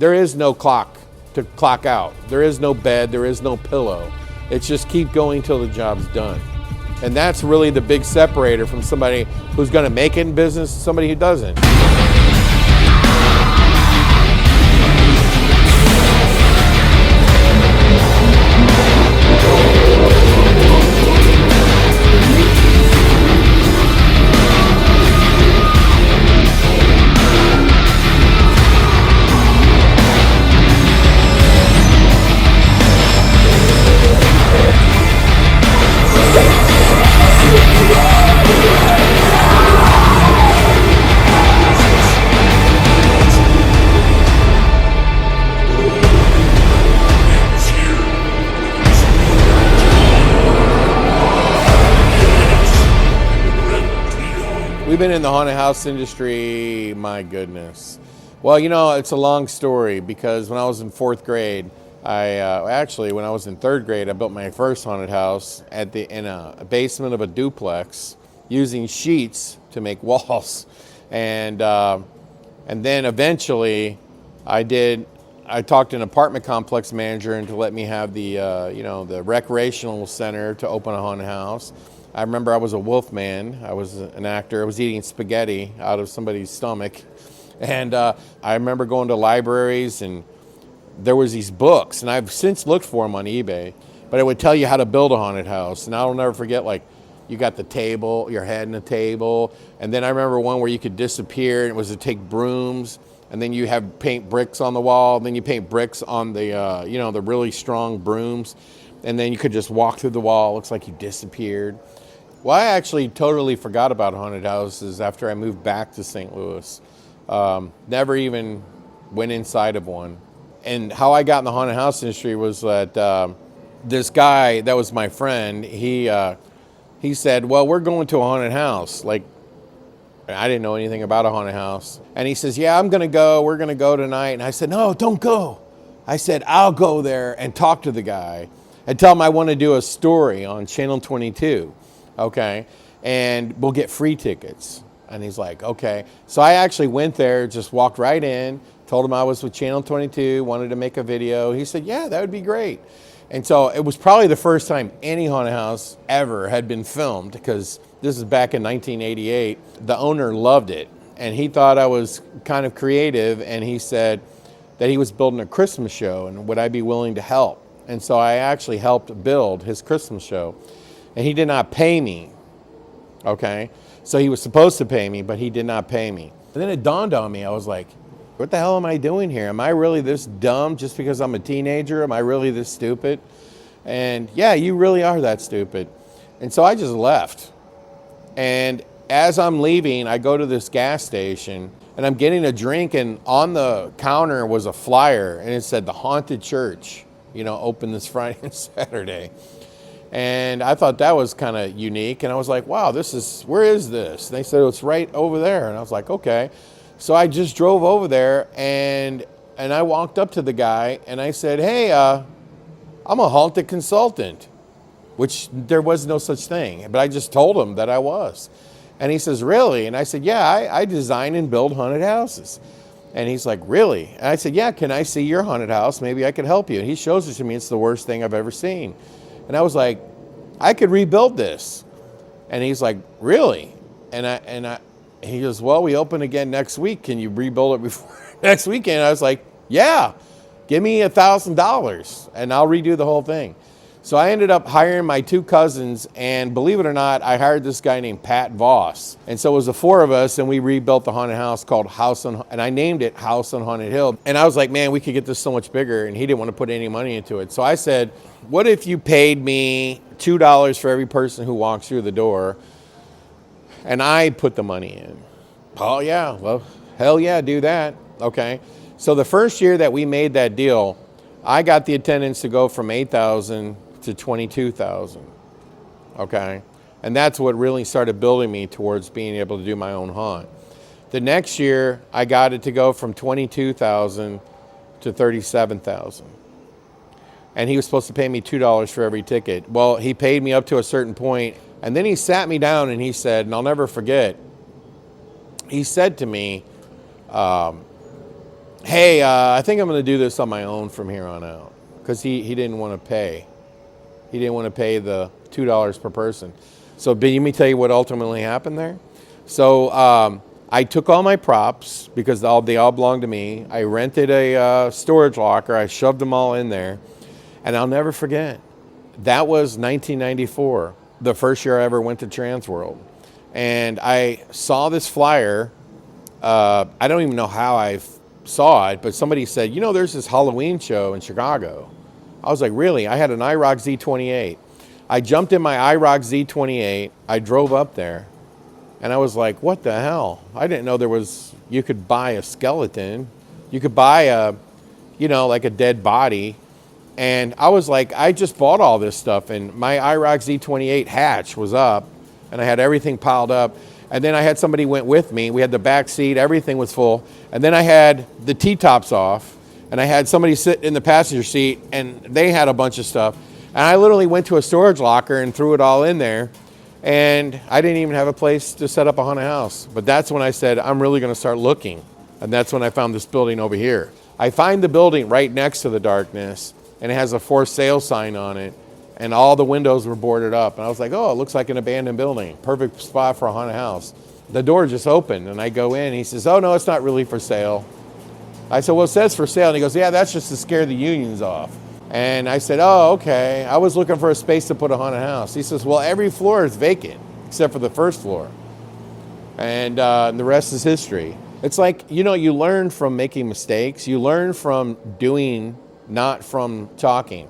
there is no clock to clock out. There is no bed, there is no pillow. It's just keep going till the job's done. And that's really the big separator from somebody who's gonna make it in business to somebody who doesn't. We've been in the haunted house industry, my goodness. Well, you know, it's a long story because when I was in 4th grade, when I was in 3rd grade, I built my first haunted house in a basement of a duplex using sheets to make walls. And then eventually I talked to an apartment complex manager into let me have the recreational center to open a haunted house. I remember I was a wolf man. I was an actor. I was eating spaghetti out of somebody's stomach. And I remember going to libraries and there was these books, and I've since looked for them on eBay, but it would tell you how to build a haunted house. And I'll never forget, like, you got the table, your head in the table. And then I remember one where you could disappear, and it was to take brooms. And then you have paint bricks on the wall. And then you paint bricks on the, the really strong brooms. And then you could just walk through the wall. It looks like you disappeared. Well, I actually totally forgot about haunted houses after I moved back to St. Louis. Never even went inside of one. And how I got in the haunted house industry was that this guy that was my friend, he said, well, we're going to a haunted house. Like, I didn't know anything about a haunted house. And he says, yeah, we're going to go tonight. And I said, no, don't go. I said, I'll go there and talk to the guy and tell him I want to do a story on Channel 22. Okay, and we'll get free tickets. And he's like, okay. So I actually went there, just walked right in, told him I was with Channel 22, wanted to make a video. He said, yeah, that would be great. And so it was probably the first time any haunted house ever had been filmed, because this is back in 1988. The owner loved it, and he thought I was kind of creative, and he said that he was building a Christmas show, and would I be willing to help? And so I actually helped build his Christmas show. And he did not pay me, okay? So he was supposed to pay me, but he did not pay me. And then it dawned on me, I was like, what the hell am I doing here? Am I really this dumb just because I'm a teenager? Am I really this stupid? And yeah, you really are that stupid. And so I just left. And as I'm leaving, I go to this gas station, and I'm getting a drink, and on the counter was a flyer, and it said the Haunted Church, open this Friday and Saturday. And I thought that was kind of unique. And I was like, wow, where is this? And they said, it's right over there. And I was like, okay. So I just drove over there, and I walked up to the guy, and I said, hey, I'm a haunted consultant, which there was no such thing. But I just told him that I was. And he says, really? And I said, yeah, I design and build haunted houses. And he's like, really? And I said, yeah, can I see your haunted house? Maybe I could help you. And he shows it to me. It's the worst thing I've ever seen. And I was like, I could rebuild this. And he's like, really? And he goes, well, we open again next week. Can you rebuild it before next weekend? I was like, yeah, give me $1,000 and I'll redo the whole thing. So I ended up hiring my 2 cousins, and believe it or not, I hired this guy named Pat Voss. And so it was the 4 of us, and we rebuilt the haunted house called and I named it House on Haunted Hill. And I was like, man, we could get this so much bigger, and he didn't want to put any money into it. So I said, what if you paid me $2 for every person who walks through the door, and I put the money in? Oh yeah, well, hell yeah, do that. Okay. So the first year that we made that deal, I got the attendance to go from 8,000 to 22,000, okay? And that's what really started building me towards being able to do my own haunt. The next year, I got it to go from 22,000 to 37,000. And he was supposed to pay me $2 for every ticket. Well, he paid me up to a certain point, and then he sat me down and he said, and I'll never forget, he said to me, hey, I think I'm going to do this on my own from here on out, because he didn't want to pay. He didn't want to pay the $2 per person. So, let me tell you what ultimately happened there. So, I took all my props because they all belonged to me. I rented a storage locker. I shoved them all in there. And I'll never forget, that was 1994, the first year I ever went to Transworld. And I saw this flyer. I don't even know how I saw it, but somebody said, there's this Halloween show in Chicago. I was like, really? I had an IROC Z28. I jumped in my IROC Z28. I drove up there, and I was like, what the hell? I didn't know you could buy a skeleton. You could buy like a dead body. And I was like, I just bought all this stuff, and my IROC Z28 hatch was up, and I had everything piled up. And then I had somebody went with me. We had the back seat, everything was full. And then I had the T-tops off, and I had somebody sit in the passenger seat, and they had a bunch of stuff. And I literally went to a storage locker and threw it all in there. And I didn't even have a place to set up a haunted house. But that's when I said, I'm really going to start looking. And that's when I found this building over here. I find the building right next to the darkness, and it has a for sale sign on it. And all the windows were boarded up. And I was like, oh, it looks like an abandoned building. Perfect spot for a haunted house. The door just opened, and I go in. And he says, oh, no, it's not really for sale. I said, well, it says for sale. And he goes, yeah, that's just to scare the unions off. And I said, oh, okay. I was looking for a space to put a haunted house. He says, well, every floor is vacant except for the first floor. And the rest is history. It's like, you learn from making mistakes. You learn from doing, not from talking.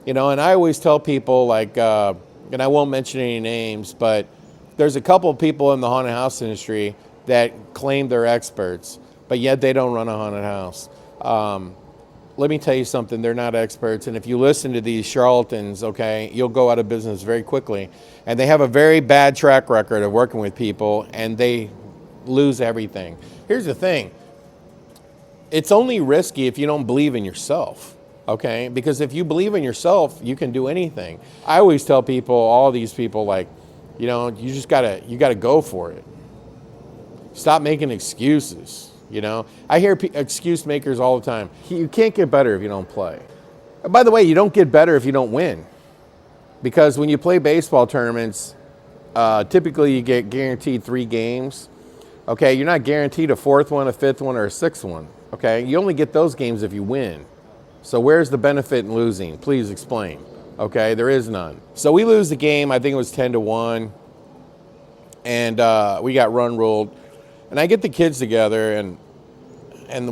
And I always tell people, like, and I won't mention any names, but there's a couple of people in the haunted house industry that claim they're experts, but yet they don't run a haunted house. Let me tell you something, they're not experts. And if you listen to these charlatans, okay, you'll go out of business very quickly. And they have a very bad track record of working with people, and they lose everything. Here's the thing. It's only risky if you don't believe in yourself, okay? Because if you believe in yourself, you can do anything. I always tell people, all these people, like, you just gotta go for it. Stop making excuses. I hear excuse makers all the time. You can't get better if you don't play. And by the way, you don't get better if you don't win. Because when you play baseball tournaments, typically you get guaranteed 3 games. Okay, you're not guaranteed a 4th one, a 5th one, or a 6th one. Okay, you only get those games if you win. So where's the benefit in losing? Please explain. Okay, there is none. So we lose the game. I think it was 10-1, and we got run ruled. And I get the kids together, and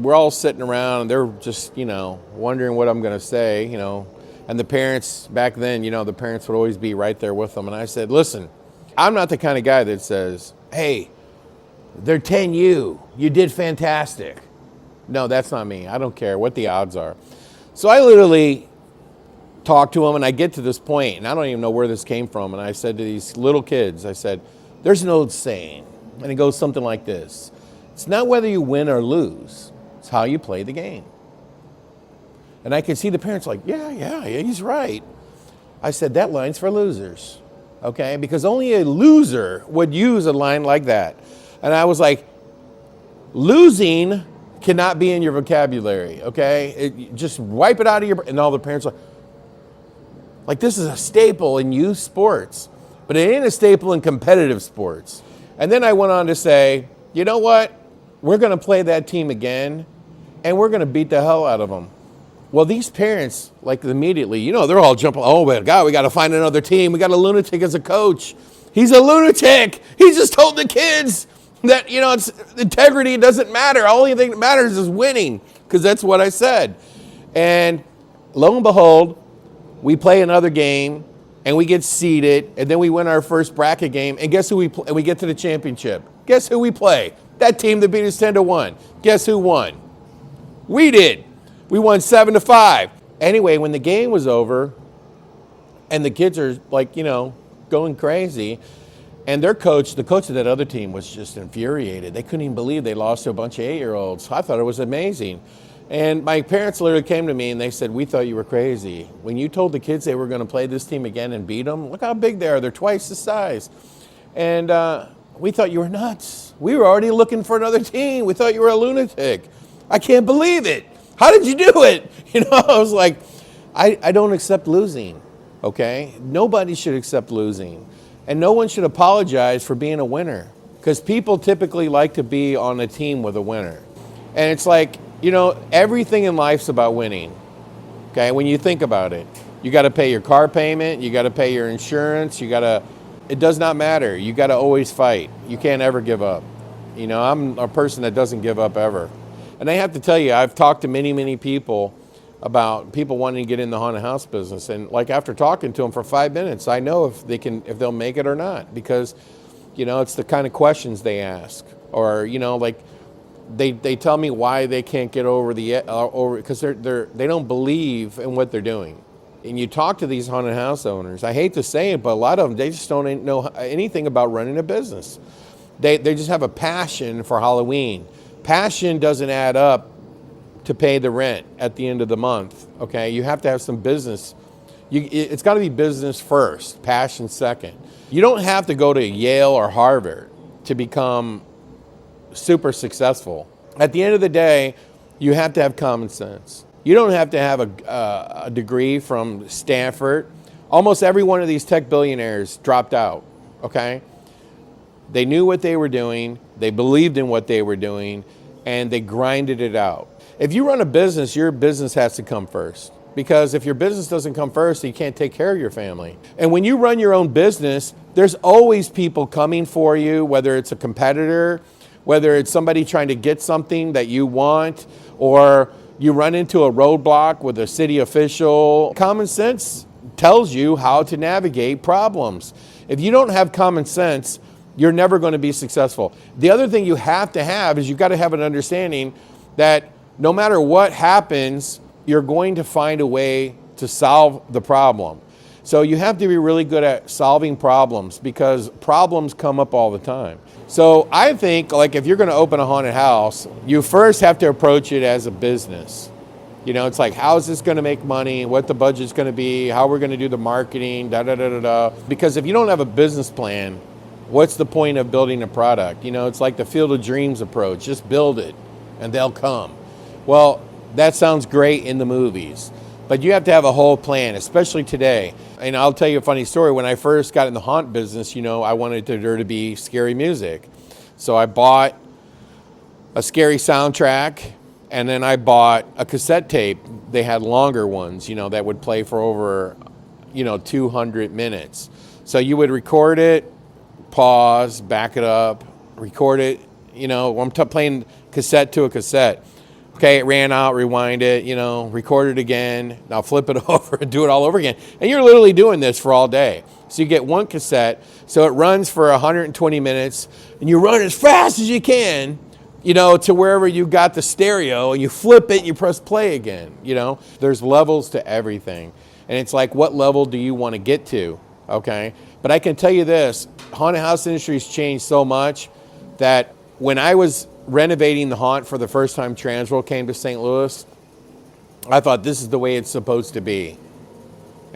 we're all sitting around, and they're just, wondering what I'm going to say, And the parents, back then, the parents would always be right there with them. And I said, listen, I'm not the kind of guy that says, hey, they're 10U. You did fantastic. No, that's not me. I don't care what the odds are. So I literally talk to them, and I get to this point, and I don't even know where this came from. And I said to these little kids, I said, there's an old saying. And it goes something like this. It's not whether you win or lose. It's how you play the game. And I could see the parents like, yeah, he's right. I said, that line's for losers. Okay? Because only a loser would use a line like that. And I was like, losing cannot be in your vocabulary. Okay? Just wipe it out of your... And all the parents are like, this is a staple in youth sports. But it ain't a staple in competitive sports. And then I went on to say, you know what? We're going to play that team again, and we're going to beat the hell out of them. Well, these parents, like immediately, they're all jumping, oh, my God, we got to find another team. We got a lunatic as a coach. He's a lunatic. He just told the kids that, it's integrity doesn't matter. Only thing that matters is winning, because that's what I said. And lo and behold, we play another game, and we get seeded, and then we win our first bracket game, and guess who we play? And we get to the championship. Guess who we play? That team that beat us 10-1. Guess who won? We did. We won 7-5. Anyway, when the game was over, and the kids are like, going crazy, and their coach, the coach of that other team, was just infuriated. They couldn't even believe they lost to a bunch of 8-year-olds. I thought it was amazing. And my parents literally came to me and they said, we thought you were crazy. When you told the kids they were going to play this team again and beat them, look how big they are. They're twice the size. And we thought you were nuts. We were already looking for another team. We thought you were a lunatic. I can't believe it. How did you do it? I was like, I don't accept losing, okay? Nobody should accept losing. And no one should apologize for being a winner, because people typically like to be on a team with a winner. And it's like, everything in life's about winning, okay? When you think about it, you got to pay your car payment, you got to pay your insurance, it does not matter. You got to always fight. You can't ever give up. I'm a person that doesn't give up ever. And I have to tell you, I've talked to many, many people about people wanting to get in the haunted house business. And like after talking to them for 5 minutes, I know if they'll make it or not, because, it's the kind of questions they ask, or, like they tell me why they can't get over because they don't believe in what they're doing. And you talk to these haunted house owners, I hate to say it, but a lot of them, they just don't know anything about running a business. They just have a passion for Halloween. Passion doesn't add up to pay the rent at the end of the month, okay? You have to have some business. It's got to be business first, passion second. You don't have to go to Yale or Harvard to become super successful. At the end of the day, you have to have common sense. You don't have to have a degree from Stanford. Almost every one of these tech billionaires dropped out, okay? They knew what they were doing, they believed in what they were doing, and they grinded it out. If you run a business, your business has to come first. Because if your business doesn't come first, you can't take care of your family. And when you run your own business, there's always people coming for you, whether it's a competitor, whether it's somebody trying to get something that you want, or you run into a roadblock with a city official. Common sense tells you how to navigate problems. If you don't have common sense, you're never going to be successful. The other thing you have to have is you've got to have an understanding that no matter what happens, you're going to find a way to solve the problem. So you have to be really good at solving problems, because problems come up all the time. So I think, like, if you're going to open a haunted house, you first have to approach it as a business. It's like, how is this going to make money? What the budget's going to be? How we're going to do the marketing? Because if you don't have a business plan, what's the point of building a product? It's like the Field of Dreams approach. Just build it, and they'll come. Well, that sounds great in the movies, but you have to have a whole plan, especially today. And I'll tell you a funny story. When I first got in the haunt business, I wanted there to be scary music. So I bought a scary soundtrack, and then I bought a cassette tape. They had longer ones, that would play for over, 200 minutes. So you would record it, pause, back it up, record it, I'm playing cassette to a cassette. Okay, it ran out, rewind it, record it again, now flip it over and do it all over again. And you're literally doing this for all day. So you get one cassette, so it runs for 120 minutes, and you run as fast as you can, to wherever you got the stereo, and you flip it and you press play again, There's levels to everything. And it's like, what level do you want to get to, okay? But I can tell you this, haunted house industry's changed so much that when I was renovating the haunt for the first time Transworld came to St. Louis, I thought this is the way it's supposed to be.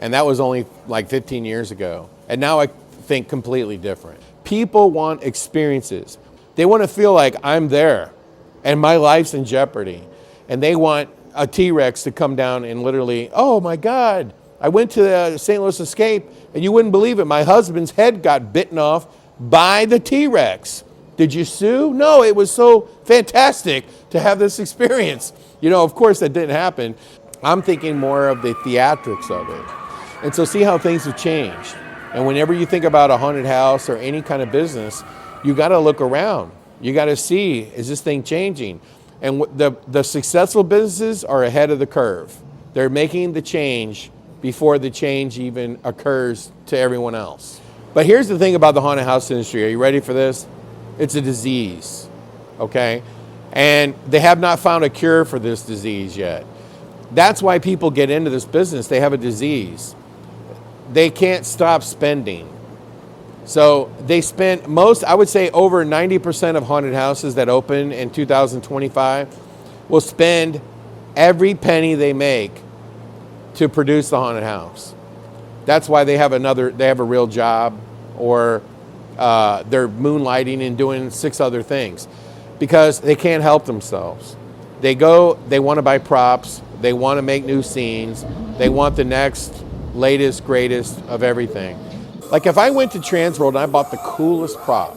And that was only like 15 years ago. And now I think completely different. People want experiences. They want to feel like I'm there and my life's in jeopardy. And they want a T-Rex to come down and literally, oh my God, I went to the St. Louis Escape and you wouldn't believe it. My husband's head got bitten off by the T-Rex. Did you sue? No, it was so fantastic to have this experience. Of course that didn't happen. I'm thinking more of the theatrics of it. And so see how things have changed. And whenever you think about a haunted house or any kind of business, you got to look around. You got to see, is this thing changing? And the successful businesses are ahead of the curve. They're making the change before the change even occurs to everyone else. But here's the thing about the haunted house industry. Are you ready for this? It's a disease, okay? And they have not found a cure for this disease yet. That's why people get into this business. They have a disease. They can't stop spending. So they spend I would say over 90% of haunted houses that open in 2025 will spend every penny they make to produce the haunted house. That's why they have a real job, or they're moonlighting and doing 6 other things, because they can't help themselves. They go, they want to buy props, they want to make new scenes, they want the next, latest, greatest of everything. Like if I went to Transworld and I bought the coolest prop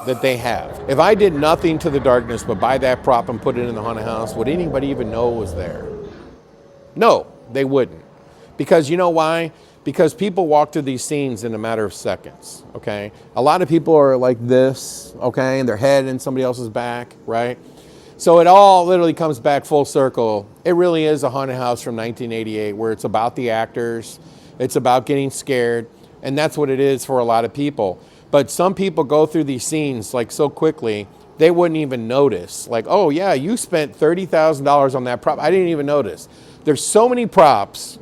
that they have, if I did nothing to the darkness but buy that prop and put it in the haunted house, would anybody even know it was there? No, they wouldn't. Because you know why? Because people walk through these scenes in a matter of seconds, okay? A lot of people are like this, okay, and their head in somebody else's back, right? So it all literally comes back full circle. It really is a haunted house from 1988 where it's about the actors, it's about getting scared, and that's what it is for a lot of people. But some people go through these scenes like so quickly, they wouldn't even notice. Like, oh yeah, you spent $30,000 on that prop. I didn't even notice. There's so many props.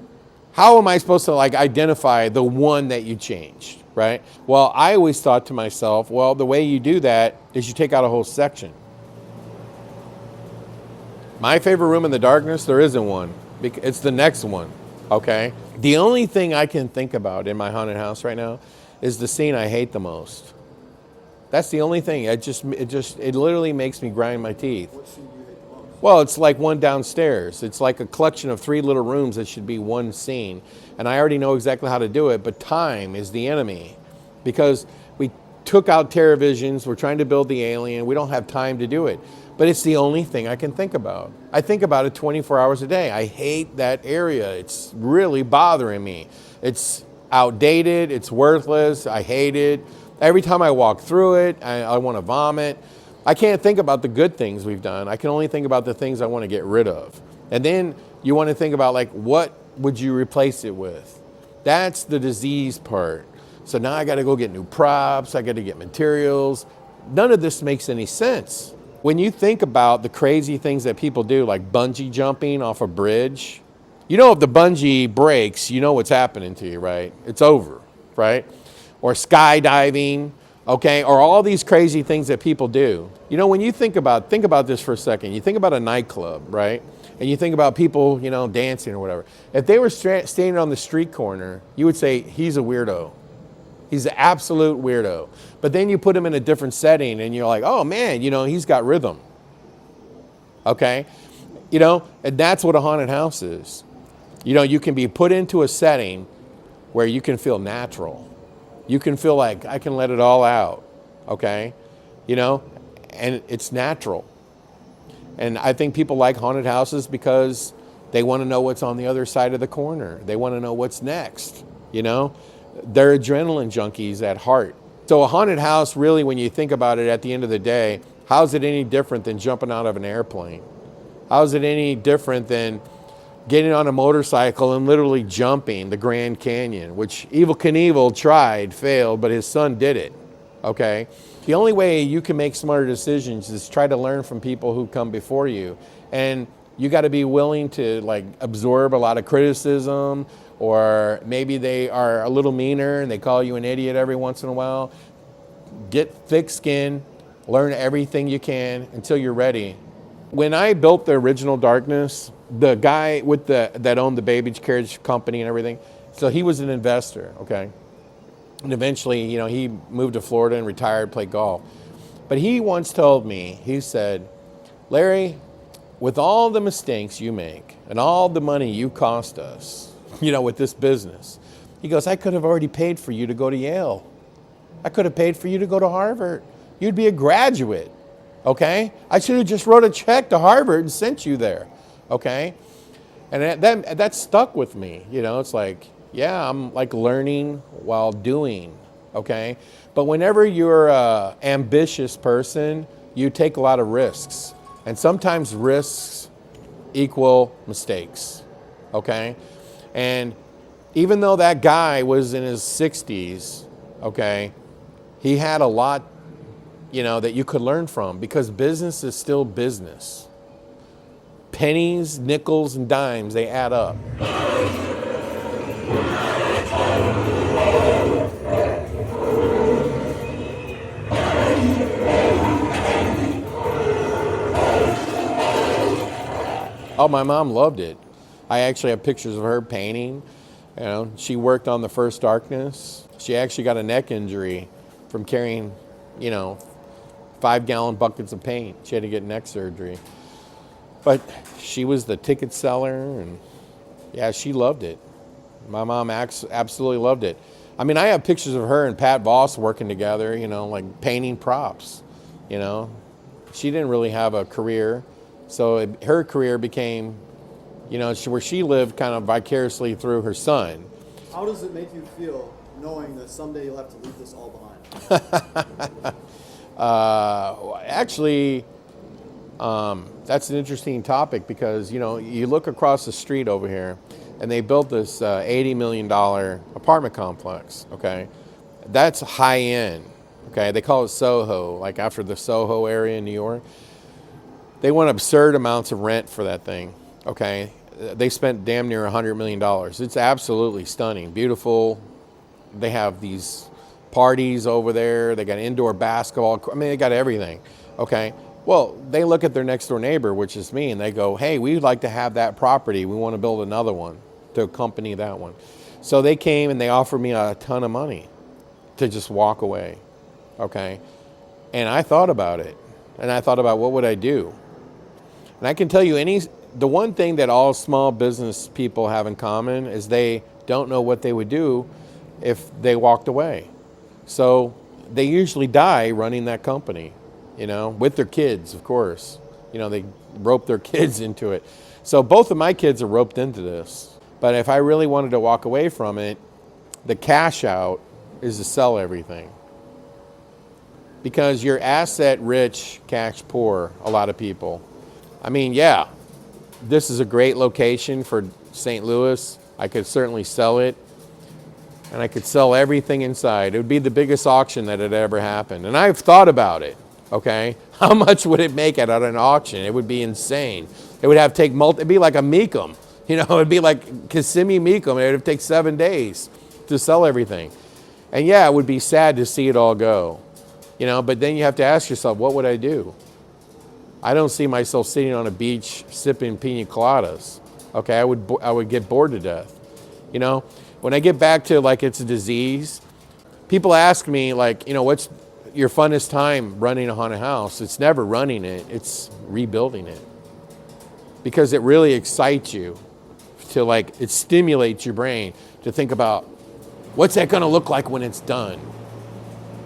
How am I supposed to like identify the one that you changed, right? Well, I always thought to myself, well, the way you do that is you take out a whole section. My favorite room in the darkness, there isn't one. It's the next one, okay? The only thing I can think about in my haunted house right now is the scene I hate the most. That's the only thing. It literally makes me grind my teeth. What scene do you hate the most? Well, it's like one downstairs. It's like a collection of 3 little rooms that should be one scene. And I already know exactly how to do it, but time is the enemy. Because we took out TerraVisions, we're trying to build the alien, we don't have time to do it. But it's the only thing I can think about. I think about it 24 hours a day. I hate that area. It's really bothering me. It's outdated, it's worthless, I hate it. Every time I walk through it, I want to vomit. I can't think about the good things we've done. I can only think about the things I want to get rid of. And then you want to think about like, what would you replace it with? That's the disease part. So now I got to go get new props, I got to get materials. None of this makes any sense. When you think about the crazy things that people do, like bungee jumping off a bridge, you know if the bungee breaks, you know what's happening to you, right? It's over, right? Or skydiving, okay? Or all these crazy things that people do. You know, when you think about this for a second. You think about a nightclub, right? And you think about people, you know, dancing or whatever. If they were standing on the street corner, you would say, he's a weirdo. He's an absolute weirdo. But then you put him in a different setting and you're like, oh man, you know, he's got rhythm. Okay? You know, and that's what a haunted house is. You know, you can be put into a setting where you can feel natural. You can feel like I can let it all out. Okay? You know, and it's natural. And I think people like haunted houses because they want to know what's on the other side of the corner. They want to know what's next, you know? They're adrenaline junkies at heart. So a haunted house, really, when you think about it at the end of the day, how's it any different than jumping out of an airplane? How's it any different than getting on a motorcycle and literally jumping the Grand Canyon, which Evel Knievel tried, failed, but his son did it, okay? The only way you can make smarter decisions is try to learn from people who come before you. And you got to be willing to like absorb a lot of criticism, or maybe they are a little meaner and they call you an idiot every once in a while. Get thick skin, learn everything you can until you're ready. When I built the original Darkness, the guy with that owned the baby carriage company and everything, so he was an investor, okay? And eventually, you know, he moved to Florida and retired, played golf. But he once told me, he said, Larry, with all the mistakes you make and all the money you cost us, you know, with this business, he goes, I could have already paid for you to go to Yale. I could have paid for you to go to Harvard. You'd be a graduate, okay? I should have just wrote a check to Harvard and sent you there, okay? And that stuck with me, you know, it's like, yeah, I'm like learning while doing, okay? But whenever you're an ambitious person, you take a lot of risks. And sometimes risks equal mistakes, okay? And even though that guy was in his 60s, okay, he had a lot, you know, that you could learn from, because business is still business. Pennies, nickels, and dimes, they add up. Oh, my mom loved it. I actually have pictures of her painting. You know, she worked on the first Darkness. She actually got a neck injury from carrying, you know, 5-gallon buckets of paint. She had to get neck surgery. But she was the ticket seller, and yeah, she loved it. My mom absolutely loved it. I mean, I have pictures of her and Pat Voss working together, like painting props. You know, she didn't really have a career, so her career became, where she lived kind of vicariously through her son. How does it make you feel knowing that someday you'll have to leave this all behind? Actually, that's an interesting topic because, you look across the street over here and they built this $80 million apartment complex, okay? That's high end, okay? They call it Soho, like after the Soho area in New York. They want absurd amounts of rent for that thing, okay? They spent damn near $100 million. It's absolutely stunning, beautiful. They have these parties over there. They got indoor basketball. I mean, they got everything, okay? Well, they look at their next door neighbor, which is me, and they go, hey, we'd like to have that property. We want to build another one to accompany that one. So they came and they offered me a ton of money to just walk away, okay? And I thought about it, and I thought about what would I do? And I can tell you the one thing that all small business people have in common is they don't know what they would do if they walked away. So they usually die running that company, with their kids, of course. They rope their kids into it. So both of my kids are roped into this. But if I really wanted to walk away from it, the cash out is to sell everything. Because you're asset rich, cash poor, a lot of people. I mean, yeah, this is a great location for St. Louis. I could certainly sell it. And I could sell everything inside. It would be the biggest auction that had ever happened. And I've thought about it, okay? How much would it make at an auction? It would be insane. It would have to take it'd be like a Mecum. It'd be like Kissimmee Mecum. It would take 7 days to sell everything. And yeah, it would be sad to see it all go. But then you have to ask yourself, what would I do? I don't see myself sitting on a beach sipping pina coladas. Okay, I would get bored to death. When I get back to like it's a disease, people ask me like, what's your funnest time running a haunted house? It's never running it, it's rebuilding it. Because it really excites you to it stimulates your brain to think about what's that gonna look like when it's done.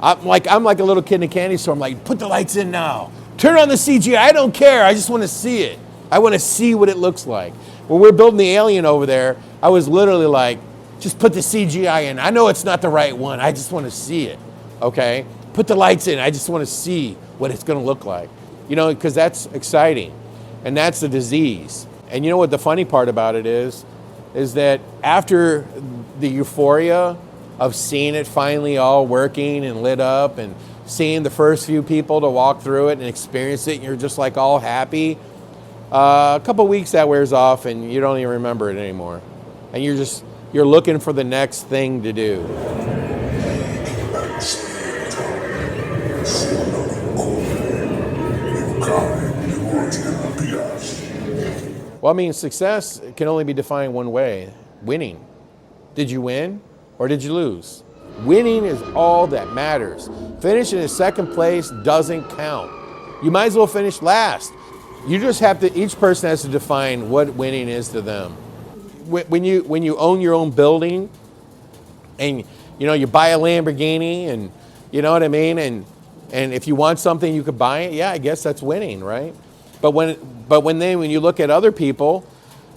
I'm like a little kid in a candy store. I'm like, put the lights in now. Turn on the CGI, I don't care, I just wanna see it. I wanna see what it looks like. When we're building the alien over there, I was literally like, just put the CGI in. I know it's not the right one. I just want to see it, okay? Put the lights in. I just want to see what it's going to look like, because that's exciting. And that's the disease. And you know what the funny part about it is that after the euphoria of seeing it finally all working and lit up and seeing the first few people to walk through it and experience it, and you're just like all happy, a couple weeks that wears off and you don't even remember it anymore. And you're looking for the next thing to do. Well, I mean, success can only be defined one way, winning. Did you win or did you lose? Winning is all that matters. Finishing in second place doesn't count. You might as well finish last. You just have to, each person has to define what winning is to them. When you own your own building and you buy a Lamborghini and you know what I mean, and if you want something you could buy it, yeah, I guess that's winning, right? But when you look at other people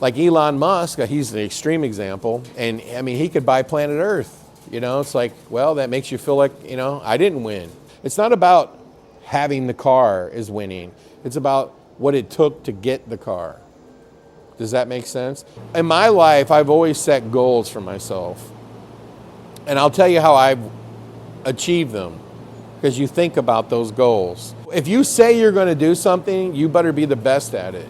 like Elon Musk, he's the extreme example, and I mean he could buy planet Earth. It's like, well, that makes you feel like I didn't win. It's not about having the car is winning. It's about what it took to get the car. Does that make sense? In my life, I've always set goals for myself. And I'll tell you how I've achieved them, because you think about those goals. If you say you're going to do something, you better be the best at it,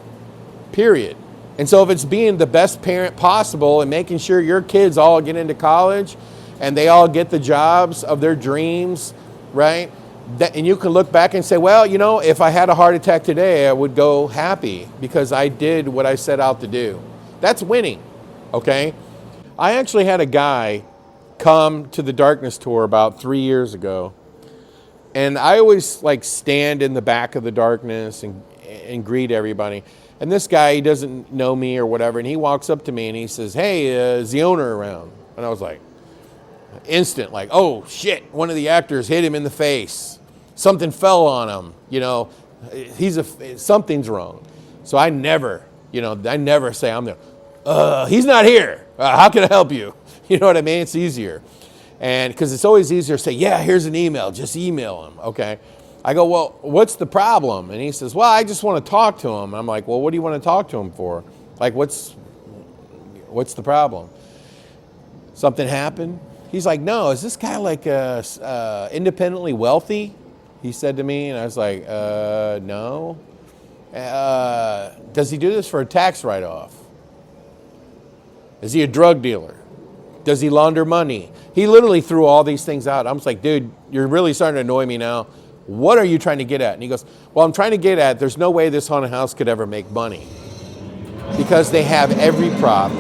period. And so if it's being the best parent possible and making sure your kids all get into college and they all get the jobs of their dreams, right? And you can look back and say, well, if I had a heart attack today, I would go happy because I did what I set out to do. That's winning, okay? I actually had a guy come to the Darkness Tour about 3 years ago. And I always stand in the back of the darkness and greet everybody. And this guy, he doesn't know me or whatever, and he walks up to me and he says, "Hey, is the owner around?" And I was like, instant, like, oh shit, one of the actors hit him in the face. Something fell on him, you know, something's wrong. So I never say I'm there. He's not here. How can I help you? You know what I mean? It's easier. And because it's always easier to say, yeah, here's an email, just email him, okay? I go, well, what's the problem? And he says, well, I just want to talk to him. I'm like, well, what do you want to talk to him for? Like, what's the problem? Something happened? He's like, no, is this guy like independently wealthy? He said to me, and I was like, no. Does he do this for a tax write-off? Is he a drug dealer? Does he launder money? He literally threw all these things out. I was like, dude, you're really starting to annoy me now. What are you trying to get at? And he goes, well, I'm trying to get at, there's no way this haunted house could ever make money because they have every prop,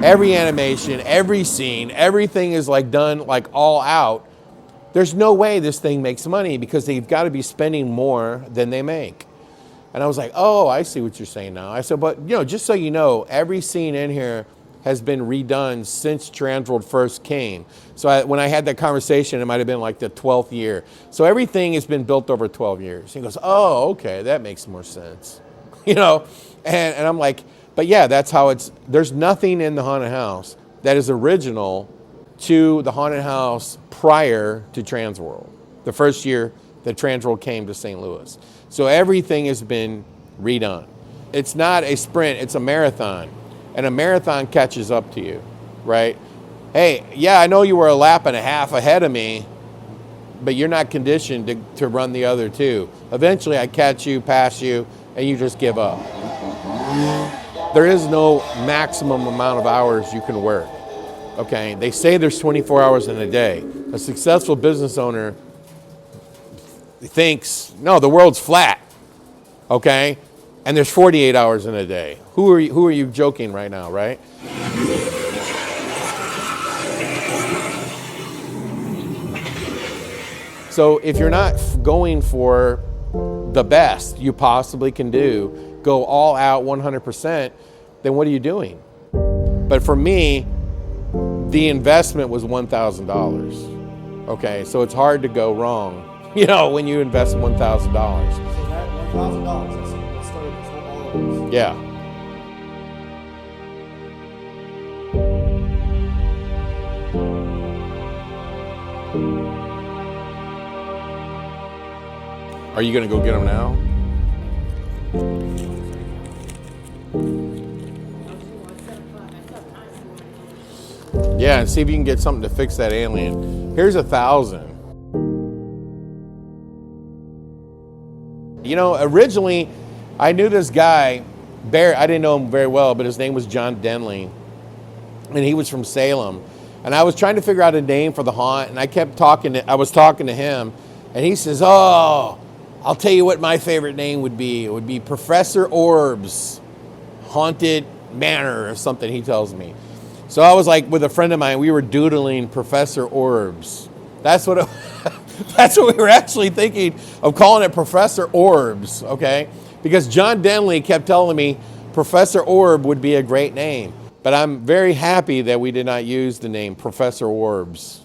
every animation, every scene, everything is like done like all out. There's no way this thing makes money because they've got to be spending more than they make. And I was like, oh, I see what you're saying now. I said, but you know, just so you know, every scene in here has been redone since Transworld first came. So when I had that conversation, it might have been like the 12th year. So everything has been built over 12 years. He goes, oh, okay, that makes more sense. You know, and I'm like, but yeah, that's how there's nothing in the haunted house that is original to the haunted house prior to Transworld, the first year that Transworld came to St. Louis. So everything has been redone. It's not a sprint, it's a marathon. And a marathon catches up to you, right? Hey, yeah, I know you were a lap and a half ahead of me, but you're not conditioned to run the other two. Eventually I catch you, pass you, and you just give up. There is no maximum amount of hours you can work, okay? They say there's 24 hours in a day. A successful business owner thinks, no, the world's flat, okay? And there's 48 hours in a day. Who are you joking right now, right? So if you're not going for the best you possibly can do, go all out 100%, then what are you doing? But for me, the investment was $1,000. Okay, so it's hard to go wrong, you know, when you invest $1,000. So that $1,000, that's started all of this. Yeah. Are you gonna go get them now? Yeah, and see if you can get something to fix that alien. Here's $1,000. You know, originally, I knew this guy, I didn't know him very well, but his name was John Denley, and he was from Salem. And I was trying to figure out a name for the haunt, and I was talking to him, and he says, oh, I'll tell you what my favorite name would be. It would be Professor Orbs Haunted Manor or something, he tells me. So I was like, with a friend of mine, we were doodling Professor Orbs. That's what we were actually thinking of, calling it Professor Orbs, okay? Because John Denley kept telling me Professor Orb would be a great name. But I'm very happy that we did not use the name Professor Orbs.